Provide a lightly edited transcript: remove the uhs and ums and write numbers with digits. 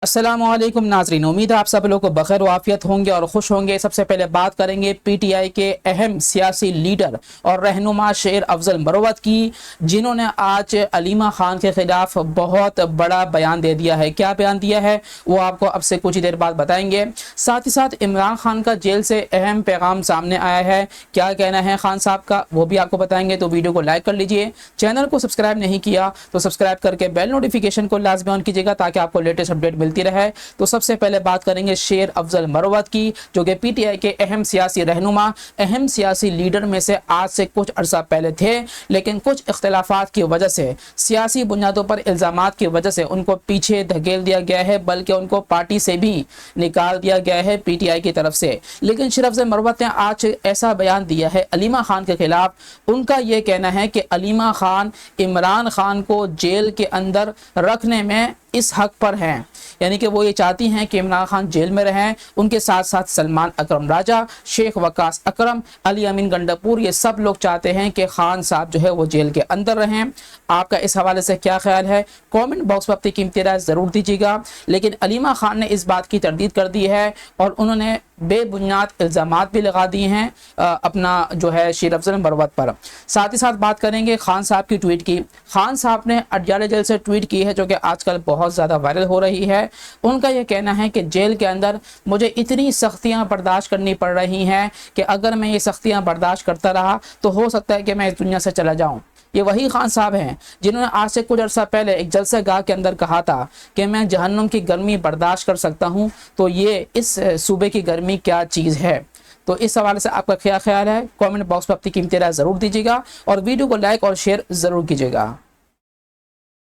अस्सलाम वालेकुम नाज़रीन, उम्मीद है आप सब लोग को बखैर वाफियत होंगे और खुश होंगे। सबसे पहले बात करेंगे पीटीआई के अहम सियासी लीडर और रहनुमा शेर अफजल मरवत की, जिन्होंने आज अलीमा खान के खिलाफ बहुत बड़ा बयान दे दिया है। क्या बयान दिया है वो आपको अब से कुछ ही देर बाद बताएंगे। साथ ही साथ इमरान खान का जेल से अहम पैगाम सामने आया है। क्या कहना है खान साहब का वो भी आपको बताएंगे, तो वीडियो को लाइक कर लीजिए। चैनल को सब्सक्राइब नहीं किया तो सब्सक्राइब करके बेल नोटिफिकेशन को लाजमी ऑन कीजिएगा ताकि आपको लेटेस्ट अपडेट मिलती रहे। तो सबसे पहले बात करेंगे शेर अफजल मरवत की, जो कि पीटीआई के अहम सियासी रहनुमा, अहम सियासी लीडर में से आज से कुछ अरसा पहले थे, लेकिन कुछ इख्तिलाफात की वजह से, सियासी बुनियादों पर इल्जामात की वजह से उनको पीछे धकेल दिया गया है, बल्कि उनको पार्टी से भी निकाल दिया गया है पीटीआई की तरफ से। लेकिन शेर अफजल मरवत ने आज ऐसा बयान दिया है अलीमा खान के खिलाफ। उनका यह कहना है कि अलीमा खान इमरान खान को जेल के अंदर रखने में इस हक पर हैं, यानी कि वो ये चाहती हैं कि इमरान खान जेल में रहें। उनके साथ साथ सलमान अकरम राजा, शेख वकास अकरम, अली अमीन गंडापुर, ये सब लोग चाहते हैं कि खान साहब जो है वो जेल के अंदर रहें। आपका इस हवाले से क्या ख्याल है? कमेंट बॉक्स में अपनी कीमती राय ज़रूर दीजिएगा। लेकिन अलीमा खान ने इस बात की तरदीद कर दी है और उन्होंने बेबुनियाद इल्ज़ामात भी लगा दिए हैं अपना जो है शेर अफजल मरवत पर। साथ ही साथ बात करेंगे खान साहब की ट्वीट की। खान साहब ने अडयाला जेल से ट्वीट की है, जो कि आजकल बहुत ज़्यादा वायरल हो रही है। उनका यह कहना है कि जेल के अंदर मुझे इतनी सख्तियाँ बर्दाश्त करनी पड़ रही हैं कि अगर मैं ये सख्तियाँ बर्दाश्त करता रहा तो हो सकता है कि मैं इस दुनिया से चला जाऊँ। ये वही खान साहब हैं जिन्होंने आज से कुछ अर्सा पहले एक जलसा गाह के अंदर कहा था कि मैं जहन्नुम की गर्मी बर्दाश्त कर सकता हूं। तो ये इस सूबे की गर्मी क्या चीज़ है? तो इस हवाले से आपका क्या ख्याल है? कमेंट बॉक्स में अपनी कीमती राय ज़रूर दीजिएगा और वीडियो को लाइक और शेयर ज़रूर कीजिएगा।